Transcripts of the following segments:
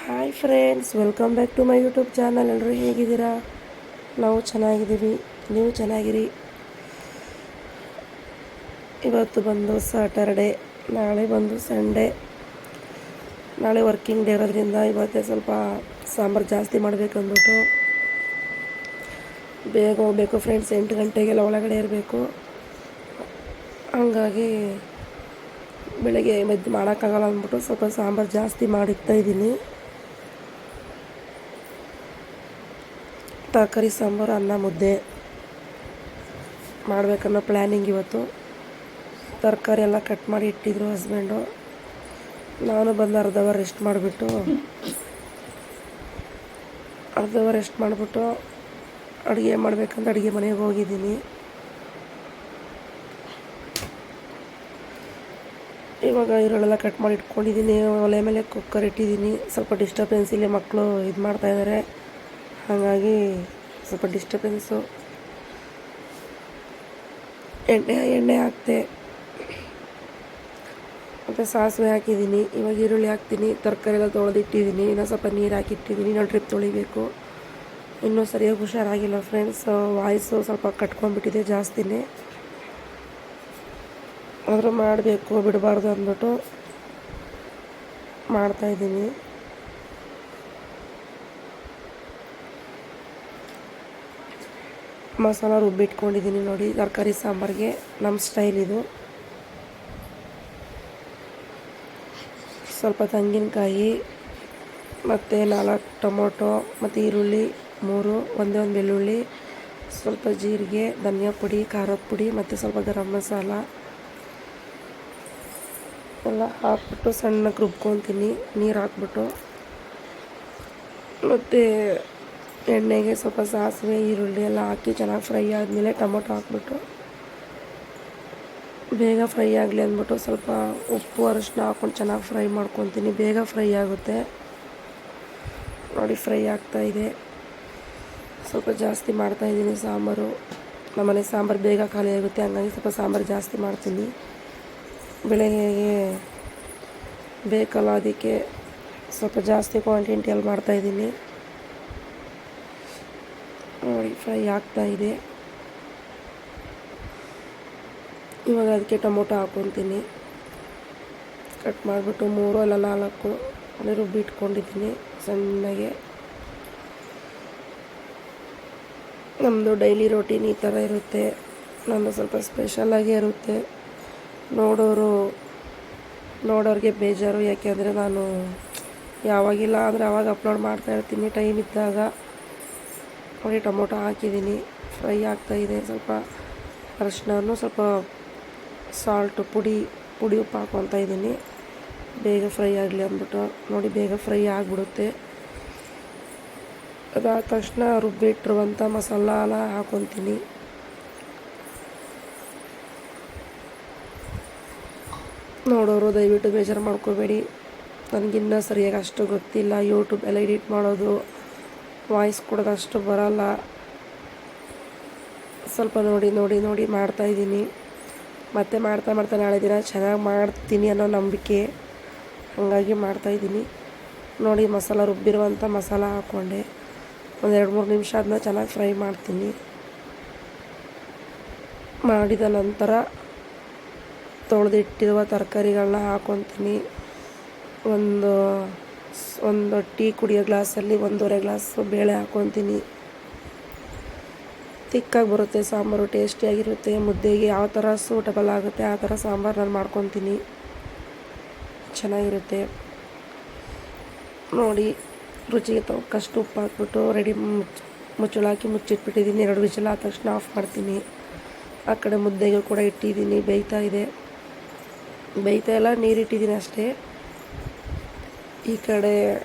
Hi friends, welcome back to my YouTube channel. ಎಲ್ಲರೂ ಹೇಗಿದ್ದೀರಾ? ನಾವು ಚೆನ್ನಾಗಿದ್ದೀವಿ, ನೀವು ಚೆನ್ನಾಗಿರಿ. ಇವತ್ತು ಬಂದು ಸಾಟರ್ಡೆ, ನಾಳೆ ಬಂದು ಸಂಡೇ. ನಾಳೆ ವರ್ಕಿಂಗ್ ಡೇ ಇರೋದ್ರಿಂದ ಇವತ್ತೇ ಸ್ವಲ್ಪ ಸಾಂಬಾರು ಜಾಸ್ತಿ ಮಾಡಬೇಕಂದ್ಬಿಟ್ಟು ಬೇಗ ಹೋಗಬೇಕು ಫ್ರೆಂಡ್ಸ್. 8 ಗಂಟೆಗೆಲ್ಲ ಒಳಗಡೆ ಇರಬೇಕು. ಹಂಗಾಗಿ ಬೆಳಗ್ಗೆ ಎದ್ದು ಮಾಡೋಕ್ಕಾಗಲ್ಲ ಅಂದ್ಬಿಟ್ಟು ಸ್ವಲ್ಪ ಸಾಂಬಾರು ಜಾಸ್ತಿ ಮಾಡಿಕ್ತಾಯಿದ್ದೀನಿ. ತರಕಾರಿ ಸಾಂಬಾರು, ಅನ್ನ, ಮುದ್ದೆ ಮಾಡಬೇಕನ್ನೋ ಪ್ಲ್ಯಾನಿಂಗ್ ಇವತ್ತು. ತರಕಾರಿ ಎಲ್ಲ ಕಟ್ ಮಾಡಿ ಇಟ್ಟಿದ್ರು ಹಸ್ಬೆಂಡು. ನಾನು ಬಂದು ಅರ್ಧ ಅವರ್ ರೆಸ್ಟ್ ಮಾಡಿಬಿಟ್ಟು ಅಡುಗೆ ಮಾಡಬೇಕಂತ ಅಡುಗೆ ಮನೆಗೆ ಹೋಗಿದ್ದೀನಿ. ಇವಾಗ ಈರುಳ್ಳೆಲ್ಲ ಕಟ್ ಮಾಡಿ ಇಟ್ಕೊಂಡಿದ್ದೀನಿ. ಒಲೆ ಮೇಲೆ ಕುಕ್ಕರ್ ಇಟ್ಟಿದ್ದೀನಿ. ಸ್ವಲ್ಪ ಡಿಸ್ಟರ್ಬೆನ್ಸ್, ಇಲ್ಲಿ ಮಕ್ಕಳು ಇದು ಮಾಡ್ತಾಯಿದ್ದಾರೆ, ಹಾಗಾಗಿ ಸ್ವಲ್ಪ ಡಿಸ್ಟರ್ಬೆನ್ಸು. ಎಣ್ಣೆ ಹಾಕ್ತೆ ಮತ್ತು ಸಾಸಿವೆ ಹಾಕಿದ್ದೀನಿ. ಇವಾಗ ಈರುಳ್ಳಿ ಹಾಕ್ತೀನಿ. ತರಕಾರಿ ಎಲ್ಲ ತೊಳೆದಿಟ್ಟಿದ್ದೀನಿ. ಇನ್ನೂ ಸ್ವಲ್ಪ ನೀರು ಹಾಕಿಟ್ಟಿದ್ದೀನಿ. ಇನ್ನೊಂದು ಟ್ರಿಪ್ ತೊಳಿಬೇಕು. ಇನ್ನೂ ಸರಿಯಾಗಿ ಹುಷಾರಾಗಿಲ್ಲ ಫ್ರೆಂಡ್ಸ್. ವಾಯ್ಸು ಸ್ವಲ್ಪ ಕಟ್ಕೊಂಡ್ಬಿಟ್ಟಿದೆ ಜಾಸ್ತಿನೇ. ಆದರೂ ಮಾಡಬೇಕು, ಬಿಡಬಾರ್ದು ಅಂದ್ಬಿಟ್ಟು ಮಾಡ್ತಾಯಿದ್ದೀನಿ. ಮಸಾಲ ರುಬ್ಬಿಟ್ಕೊಂಡಿದ್ದೀನಿ ನೋಡಿ, ತರಕಾರಿ ಸಾಂಬಾರಿಗೆ ನಮ್ಮ ಸ್ಟೈಲ್ ಇದು. ಸ್ವಲ್ಪ ತೆಂಗಿನಕಾಯಿ ಮತ್ತು 4 ಟೊಮೊಟೊ ಮತ್ತು ಈರುಳ್ಳಿ 3, ಒಂದೇ ಒಂದು ಬೆಳ್ಳುಳ್ಳಿ, ಸ್ವಲ್ಪ ಜೀರಿಗೆ, ಧನಿಯಾ ಪುಡಿ, ಖಾರದ ಪುಡಿ ಮತ್ತು ಸ್ವಲ್ಪ ಗರಂ ಮಸಾಲ ಎಲ್ಲ ಹಾಕ್ಬಿಟ್ಟು ಸಣ್ಣಗೆ ರುಬ್ಕೊತೀನಿ ನೀರು ಹಾಕ್ಬಿಟ್ಟು. ಮತ್ತು ಎಣ್ಣೆಗೆ ಸ್ವಲ್ಪ ಸಾಸಿವೆ, ಈರುಳ್ಳಿ ಎಲ್ಲ ಹಾಕಿ ಚೆನ್ನಾಗಿ ಫ್ರೈ ಆದಮೇಲೆ ಟೊಮೊಟೊ ಹಾಕ್ಬಿಟ್ಟು ಬೇಗ ಫ್ರೈ ಆಗಲಿ ಅಂದ್ಬಿಟ್ಟು ಸ್ವಲ್ಪ ಉಪ್ಪು ಅರಿಶಿನ ಹಾಕ್ಕೊಂಡು ಚೆನ್ನಾಗಿ ಫ್ರೈ ಮಾಡ್ಕೊತೀನಿ. ಬೇಗ ಫ್ರೈ ಆಗುತ್ತೆ ನೋಡಿ. ಫ್ರೈ ಆಗ್ತಾಯಿದೆ. ಸ್ವಲ್ಪ ಜಾಸ್ತಿ ಮಾಡ್ತಾಯಿದ್ದೀನಿ ಸಾಂಬಾರು. ನಮ್ಮನೆ ಸಾಂಬಾರು ಬೇಗ ಖಾಲಿ ಆಗುತ್ತೆ, ಹಂಗಾಗಿ ಸ್ವಲ್ಪ ಸಾಂಬಾರು ಜಾಸ್ತಿ ಮಾಡ್ತೀನಿ. ಬೆಳಗ್ಗೆಗೆ ಬೇಕಲ್ಲ, ಅದಕ್ಕೆ ಸ್ವಲ್ಪ ಜಾಸ್ತಿ ಕ್ವಾಂಟಿಟಿಯಲ್ಲಿ ಮಾಡ್ತಾಯಿದ್ದೀನಿ ನೋಡಿ. ಫ್ರೈ ಆಗ್ತಾಯಿದೆ. ಇವಾಗ ಅದಕ್ಕೆ ಟೊಮೊಟೊ ಹಾಕ್ಕೊತೀನಿ. ಕಟ್ ಮಾಡಿಬಿಟ್ಟು 3 ಇಲ್ಲ 4 ರುಬ್ಬಿ ಇಟ್ಕೊಂಡಿದ್ದೀನಿ ಸಣ್ಣಗೆ. ನಮ್ಮದು ಡೈಲಿ ರೋಟೀನ್ ಈ ಥರ ಇರುತ್ತೆ. ನಮ್ಮದು ಸ್ವಲ್ಪ ಸ್ಪೆಷಲಾಗೇ ಇರುತ್ತೆ. ನೋಡೋರಿಗೆ ಬೇಜಾರು, ಯಾಕೆಂದರೆ ನಾನು ಯಾವಾಗಿಲ್ಲ ಅಂದರೆ ಆವಾಗ ಅಪ್ಲೋಡ್ ಮಾಡ್ತಾಯಿರ್ತೀನಿ ಟೈಮ್ ಇದ್ದಾಗ. ನೋಡಿ, ಟೊಮೊಟೊ ಹಾಕಿದ್ದೀನಿ, ಫ್ರೈ ಆಗ್ತಾಯಿದೆ. ಸ್ವಲ್ಪ ಅರಿಶಿನ, ಸ್ವಲ್ಪ ಸಾಲ್ಟು ಪುಡಿ ಉಪ್ಪು ಹಾಕ್ಕೊತಾ ಇದ್ದೀನಿ, ಬೇಗ ಫ್ರೈ ಆಗಲಿ ಅಂದ್ಬಿಟ್ಟು. ನೋಡಿ, ಬೇಗ ಫ್ರೈ ಆಗಿಬಿಡುತ್ತೆ. ಅದಾದ ತಕ್ಷಣ ರುಬ್ಬಿಟ್ಟಿರುವಂಥ ಮಸಾಲ ಎಲ್ಲ ಹಾಕ್ಕೊತೀನಿ. ನೋಡೋರು ದಯವಿಟ್ಟು ಬೇಜಾರು ಮಾಡ್ಕೋಬೇಡಿ, ನನಗಿನ್ನೂ ಸರಿಯಾಗಿ ಅಷ್ಟು ಗೊತ್ತಿಲ್ಲ. ಯೂಟ್ಯೂಬ್ ಎಲ್ಲ ಎಡಿಟ್ ಮಾಡೋದು, ವಾಯ್ಸ್ ಕೊಡೋದು ಅಷ್ಟು ಬರೋಲ್ಲ. ಸ್ವಲ್ಪ ನೋಡಿ ಮಾಡ್ತಾಯಿದ್ದೀನಿ. ಮತ್ತೆ ಮಾಡ್ತಾ ನಾಳೆ ದಿನ ಚೆನ್ನಾಗಿ ಮಾಡ್ತೀನಿ ಅನ್ನೋ ನಂಬಿಕೆ, ಹಾಗಾಗಿ ಮಾಡ್ತಾಯಿದ್ದೀನಿ ನೋಡಿ. ಮಸಾಲ ರುಬ್ಬಿರುವಂಥ ಮಸಾಲ ಹಾಕ್ಕೊಂಡೆ ಒಂದು 2-3 ನಿಮಿಷ ಅದನ್ನ ಚೆನ್ನಾಗಿ ಫ್ರೈ ಮಾಡ್ತೀನಿ. ಮಾಡಿದ ನಂತರ ತೊಳೆದಿಟ್ಟಿರುವ ತರಕಾರಿಗಳನ್ನ ಹಾಕ್ಕೊತೀನಿ. ಒಂದು ಟೀ ಕುಡಿಯೋ ಗ್ಲಾಸಲ್ಲಿ 1.5 ಗ್ಲಾಸು ಬೇಳೆ ಹಾಕ್ಕೊತೀನಿ. ತಿಕ್ಕಾಗಿ ಬರುತ್ತೆ ಸಾಂಬಾರು, ಟೇಸ್ಟಿಯಾಗಿರುತ್ತೆ. ಮುದ್ದೆಗೆ ಯಾವ ಥರ ಸೂಟಬಲ್ ಆಗುತ್ತೆ ಆ ಥರ ಸಾಂಬಾರು ನಾನು ಮಾಡ್ಕೊತೀನಿ, ಚೆನ್ನಾಗಿರುತ್ತೆ ನೋಡಿ. ರುಚಿಗೆ ತಕ್ಕಷ್ಟು ಉಪ್ಪು ಹಾಕ್ಬಿಟ್ಟು ರೆಡಿ ಮುಚ್ಚಳ ಹಾಕಿ ಮುಚ್ಚಿಟ್ಬಿಟ್ಟಿದ್ದೀನಿ. 2 ವಿಷಲ್ ಆದ ತಕ್ಷಣ ಆಫ್ ಮಾಡ್ತೀನಿ. ಆ ಕಡೆ ಮುದ್ದೆಗೆ ಕೂಡ ಇಟ್ಟಿದ್ದೀನಿ, ಬೇಯ್ತಾ ಎಲ್ಲ ನೀರಿಟ್ಟಿದ್ದೀನಿ ಅಷ್ಟೇ. ಈ ಕಡೆ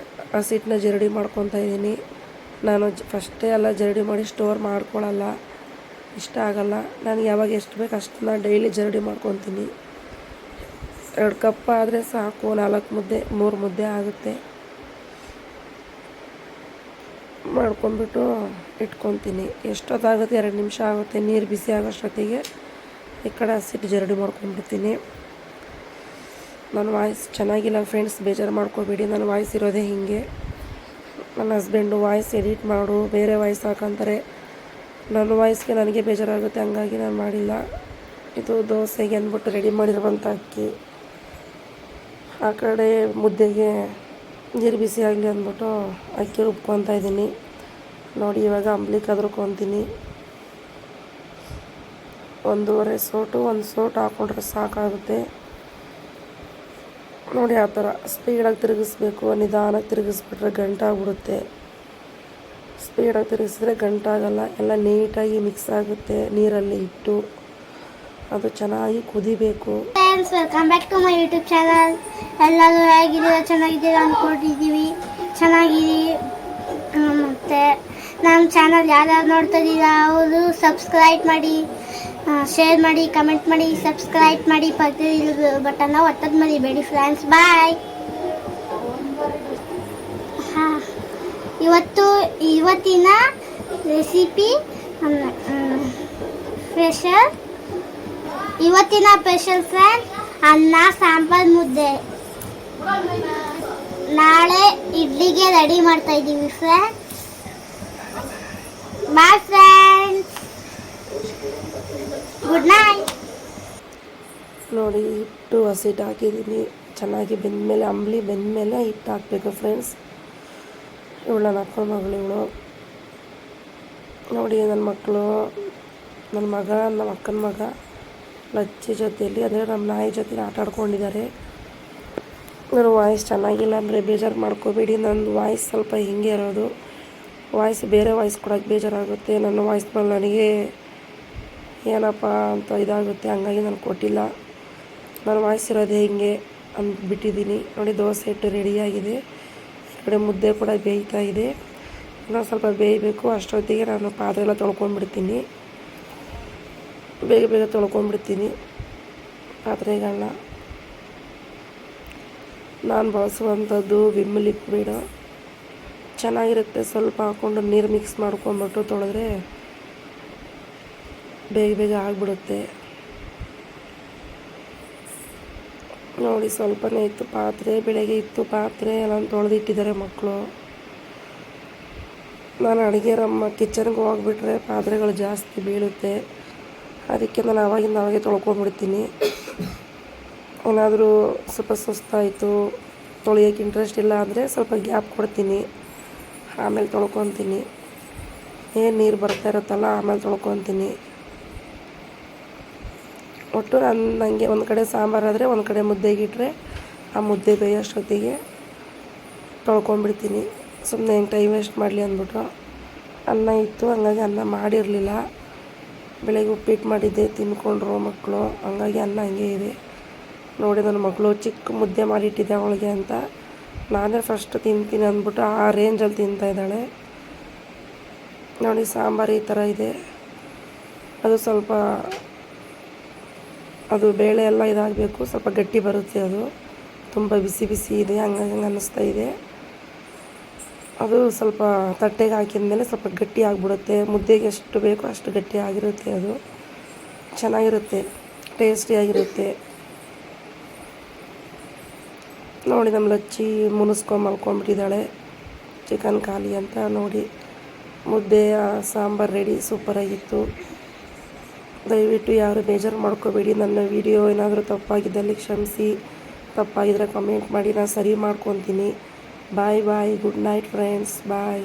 ಹಸಿಟ್ಟನ್ನ ಜರಡಿ ಮಾಡ್ಕೊತಾ ಇದ್ದೀನಿ. ನಾನು ಫಸ್ಟೇ ಎಲ್ಲ ಜರಡಿ ಮಾಡಿ ಸ್ಟೋರ್ ಮಾಡ್ಕೊಳ್ಳಲ್ಲ, ಇಷ್ಟ ಆಗಲ್ಲ. ನನಗೆ ಯಾವಾಗ ಎಷ್ಟು ಬೇಕು ಅಷ್ಟನ್ನ ಡೈಲಿ ಜರಡಿ ಮಾಡ್ಕೊತೀನಿ. 2 ಕಪ್ ಆದರೆ ಸಾಕು, 4 ಮುದ್ದೆ 3 ಮುದ್ದೆ ಆಗುತ್ತೆ. ಮಾಡ್ಕೊಂಡ್ಬಿಟ್ಟು ಇಟ್ಕೊತೀನಿ. ಎಷ್ಟೊತ್ತಾಗುತ್ತೆ? 2 ನಿಮಿಷ ಆಗುತ್ತೆ. ನೀರು ಬಿಸಿ ಆಗೋಷ್ಟೊತ್ತಿಗೆ ಈ ಕಡೆ ಹಸಿಟ್ಟು ಜರಡಿ ಮಾಡ್ಕೊಂಡ್ಬಿಡ್ತೀನಿ. ನನ್ನ ವಾಯ್ಸ್ ಚೆನ್ನಾಗಿಲ್ಲ ಫ್ರೆಂಡ್ಸ್, ಬೇಜಾರು ಮಾಡ್ಕೋಬೇಡಿ. ನನ್ನ ವಾಯ್ಸ್ ಇರೋದೇ ಹೀಗೆ. ನನ್ನ ಹಸ್ಬೆಂಡು ವಾಯ್ಸ್ ಎಡಿಟ್ ಮಾಡು, ಬೇರೆ ವಾಯ್ಸ್ ಹಾಕಂತಾರೆ. ನನ್ನ ವಾಯ್ಸ್ಗೆ ನನಗೆ ಬೇಜಾರಾಗುತ್ತೆ, ಹಂಗಾಗಿ ನಾನು ಮಾಡಿಲ್ಲ. ಇದು ದೋಸೆಗೆ ಅಂದ್ಬಿಟ್ಟು ರೆಡಿ ಮಾಡಿರುವಂಥ ಅಕ್ಕಿ. ಆ ಕಡೆ ಮುದ್ದೆಗೆ ನೀರು ಬಿಸಿ ಆಗಲಿ ಅಂದ್ಬಿಟ್ಟು ಅಕ್ಕಿ ರುಬ್ಕೊತಾ ಇದ್ದೀನಿ. ನೋಡಿ, ಇವಾಗ ಅಂಬ್ಲಿ ಕದ್ರಕೊತೀನಿ. 1.5 ಸೋಟು, 1 ಸೋಟು ಹಾಕ್ಕೊಂಡ್ರೆ ಸಾಕಾಗುತ್ತೆ. ನೋಡಿ, ಆ ಥರ ಸ್ಪೀಡಾಗಿ ತಿರುಗಿಸ್ಬೇಕು. ನಿಧಾನಕ್ಕೆ ತಿರುಗಿಸ್ಬಿಟ್ರೆ ಗಂಟಾಗ್ಬಿಡುತ್ತೆ. ಸ್ಪೀಡಾಗಿ ತಿರುಗಿಸಿದ್ರೆ ಗಂಟಾಗಲ್ಲ. ಎಲ್ಲ ನೀಟಾಗಿ ಮಿಕ್ಸ್ ಆಗುತ್ತೆ ನೀರಲ್ಲಿ ಇಟ್ಟು. ಅದು ಚೆನ್ನಾಗಿ ಕುದಿಬೇಕು. Welcome back to my YouTube channel. ಎಲ್ಲರೂ ಹೇಗಿದ್ದೀರಾ? ಚೆನ್ನಾಗಿದ್ದೀರಾ ಅಂದ್ಕೊಂಡಿದ್ದೀವಿ. ಚೆನ್ನಾಗಿದ್ದೀವಿ. ಮತ್ತು ನಮ್ಮ ಚಾನಲ್ ಯಾರ್ಯಾರು ನೋಡ್ತಾ ಇದ್ದೀರಾ ಅವರು ಸಬ್ಸ್ಕ್ರೈಬ್ ಮಾಡಿ, ಶೇರ್ ಮಾಡಿ, ಕಮೆಂಟ್ ಮಾಡಿ, ಸಬ್ಸ್ಕ್ರೈಬ್ ಮಾಡಿ, ಪಕ್ಕದ ಬಟನ್ನ ಒತ್ತೋದು ಮರಿಬೇಡಿ ಫ್ರೆಂಡ್ಸ್. ಬಾಯ್. ಇವತ್ತಿನ ರೆಸಿಪಿ ಸ್ಪೆಷಲ್ ಫ್ರೆಂಡ್, ಅನ್ನ ಸಾಂಬಾರ್ ಮುದ್ದೆ. ನಾಳೆ ಇಡ್ಲಿಗೆ ರೆಡಿ ಮಾಡ್ತಾ ಇದ್ದೀವಿ friend. Bye friends, good night. ನೋಡಿ, ಹಿಟ್ಟು ಹಸಿಟ್ಟು ಹಾಕಿದ್ದೀನಿ. ಚೆನ್ನಾಗಿ ಬೆಂದಮೇಲೆ, ಅಂಬ್ಲಿ ಬೆಂದಮೇಲೆ ಹಿಟ್ಟು ಹಾಕಬೇಕು ಫ್ರೆಂಡ್ಸ್. ಇವಳು ನನ್ನ ಅಕ್ಕನ ಮಗಳು. ಇವಳು ನೋಡಿ, ನನ್ನ ಮಕ್ಕಳು, ನನ್ನ ಮಗ, ನಮ್ಮ ಅಕ್ಕನ ಮಗ ಲಚ್ಚಿ ಜೊತೆಯಲ್ಲಿ, ಅಂದರೆ ನಮ್ಮ ನಾಯಿ ಜೊತೆಲಿ ಆಟ ಆಡ್ಕೊಂಡಿದ್ದಾರೆ. ನನ್ನ ವಾಯ್ಸ್ ಚೆನ್ನಾಗಿಲ್ಲ ಅಂದರೆ ಬೇಜಾರು ಮಾಡ್ಕೋಬೇಡಿ. ನನ್ನ ವಾಯ್ಸ್ ಸ್ವಲ್ಪ ಹಿಂಗೆ ಇರೋದು. ವಾಯ್ಸ್ ಬೇರೆ ವಾಯ್ಸ್ ಕೊಡೋಕ್ಕೆ ಬೇಜಾರಾಗುತ್ತೆ. ನನ್ನ ವಾಯ್ಸ್ ಮೇಲೆ ನನಗೆ ಏನಪ್ಪ ಅಂತ ಇದಾಗುತ್ತೆ, ಹಂಗಾಗಿ ನಾನು ಕೊಟ್ಟಿಲ್ಲ. ನನ್ನ ವಾಯ್ಸ್ ಇರೋದೇ ಹಿಂಗೆ ಅಂದ್ಬಿಟ್ಟಿದ್ದೀನಿ. ನೋಡಿ, ದೋಸೆ ಹಿಟ್ಟು ರೆಡಿಯಾಗಿದೆ. ಈ ಕಡೆ ಮುದ್ದೆ ಕೂಡ ಬೇಯ್ತಾ ಇದೆ. ಇನ್ನೊಂದು ಸ್ವಲ್ಪ ಬೇಯಬೇಕು. ಅಷ್ಟೊತ್ತಿಗೆ ನಾನು ಪಾತ್ರೆ ಎಲ್ಲ ತೊಳ್ಕೊಂಡ್ಬಿಡ್ತೀನಿ. ಬೇಗ ಬೇಗ ತೊಳ್ಕೊಂಡ್ಬಿಡ್ತೀನಿ ಪಾತ್ರೆಗಳನ್ನ. ನಾನು ಬಳಸುವಂಥದ್ದು ವಿಮ್ ಲಿಕ್ವಿಡ್ ಚೆನ್ನಾಗಿರುತ್ತೆ. ಸ್ವಲ್ಪ ಹಾಕ್ಕೊಂಡು ನೀರು ಮಿಕ್ಸ್ ಮಾಡ್ಕೊಂಬಿಟ್ಟು ತೊಳೆದ್ರೆ ಬೇಗ ಬೇಗ ಆಗಿಬಿಡುತ್ತೆ. ನೋಡಿ, ಸ್ವಲ್ಪನೇ ಇತ್ತು ಪಾತ್ರೆ. ಬೆಳಗ್ಗೆ ಇತ್ತು ಪಾತ್ರೆ ಎಲ್ಲ ತೊಳೆದಿಟ್ಟಿದ್ದಾರೆ ಮಕ್ಕಳು. ನಾನು ಅಡುಗೆ ಕಿಚನ್ಗೆ ಹೋಗ್ಬಿಟ್ರೆ ಪಾತ್ರೆಗಳು ಜಾಸ್ತಿ ಬೀಳುತ್ತೆ. ಅದಕ್ಕೆ ನಾನು ಅವಾಗೆ ತೊಳ್ಕೊಂಬಿಡ್ತೀನಿ. ಏನಾದರೂ ಸ್ವಲ್ಪ ಸುಸ್ತಾಯಿತು, ತೊಳೆಯೋಕ್ಕೆ ಇಂಟ್ರೆಸ್ಟ್ ಇಲ್ಲ ಅಂದರೆ ಸ್ವಲ್ಪ ಗ್ಯಾಪ್ ಕೊಡ್ತೀನಿ, ಆಮೇಲೆ ತೊಳ್ಕೊತೀನಿ. ಏನು ನೀರು ಬರ್ತಾ ಇರುತ್ತಲ್ಲ ಆಮೇಲೆ ತೊಳ್ಕೊತೀನಿ. ಒಟ್ಟು ನನಗೆ ಒಂದು ಕಡೆ ಸಾಂಬಾರಾದರೆ ಒಂದು ಕಡೆ ಮುದ್ದೆಗಿಟ್ರೆ ಆ ಮುದ್ದೆ ಬೇಯೋಷ್ಟೊತ್ತಿಗೆ ತೊಳ್ಕೊಂಬಿಡ್ತೀನಿ. ಸುಮ್ಮನೆ ಹೆಂಗೆ ಟೈಮ್ ವೇಸ್ಟ್ ಮಾಡಲಿ ಅಂದ್ಬಿಟ್ಟು. ಅನ್ನ ಇತ್ತು, ಹಂಗಾಗಿ ಅನ್ನ ಮಾಡಿರಲಿಲ್ಲ. ಬೆಳಗ್ಗೆ ಉಪ್ಪಿಟ್ಟು ಮಾಡಿದ್ದೆ, ತಿಂದ್ಕೊಂಡ್ರು ಮಕ್ಕಳು. ಹಂಗಾಗಿ ಅನ್ನ ಹಂಗೆ ಇದೆ. ನೋಡಿ, ನನ್ನ ಮಗಳು ಚಿಕ್ಕ ಮುದ್ದೆ ಮಾಡಿಟ್ಟಿದ್ದೆ ಅವಳಿಗೆ ಅಂತ. ನಾನೇ ಫಸ್ಟ್ ತಿಂತೀನಿ ಅಂದ್ಬಿಟ್ಟು ಆ ರೇಂಜಲ್ಲಿ ತಿಂತಾಯಿದ್ದಾಳೆ. ನೋಡಿ, ಸಾಂಬಾರು ಈ ಥರ ಇದೆ. ಅದು ಸ್ವಲ್ಪ ಅದು ಬೇಳೆ ಎಲ್ಲ ಇದಾಗಬೇಕು, ಸ್ವಲ್ಪ ಗಟ್ಟಿ ಬರುತ್ತೆ. ಅದು ತುಂಬ ಬಿಸಿ ಬಿಸಿ ಇದೆ, ಹಂಗಾಗಿ ಅನ್ನಿಸ್ತಾ ಇದೆ. ಅದು ಸ್ವಲ್ಪ ತಟ್ಟೆಗೆ ಹಾಕಿದ ಮೇಲೆ ಸ್ವಲ್ಪ ಗಟ್ಟಿ ಆಗಿಬಿಡುತ್ತೆ. ಮುದ್ದೆಗೆ ಎಷ್ಟು ಬೇಕೋ ಅಷ್ಟು ಗಟ್ಟಿ ಆಗಿರುತ್ತೆ. ಅದು ಚೆನ್ನಾಗಿರುತ್ತೆ, ಟೇಸ್ಟಿಯಾಗಿರುತ್ತೆ. ನೋಡಿ, ನಮ್ಮ ಲಚ್ಚಿ ಮಲ್ಕೊಂಡ್ಬಿಟ್ಟಿದ್ದಾಳೆ ಚಿಕನ್ ಖಾಲಿ ಅಂತ. ನೋಡಿ, ಮುದ್ದೆ ಸಾಂಬಾರು ರೆಡಿ, ಸೂಪರಾಗಿತ್ತು. ದಯವಿಟ್ಟು ಯಾರು ಬೇಜಾರು ಮಾಡ್ಕೋಬೇಡಿ. ನನ್ನ ವಿಡಿಯೋ ಏನಾದರೂ ತಪ್ಪಾಗಿದ್ದಲ್ಲಿ ಕ್ಷಮಿಸಿ. ತಪ್ಪಾಗಿದ್ದರೆ ಕಮೆಂಟ್ ಮಾಡಿ, ನಾನು ಸರಿ ಮಾಡ್ಕೊತೀನಿ. Bye bye. Good night friends. ಬಾಯ್.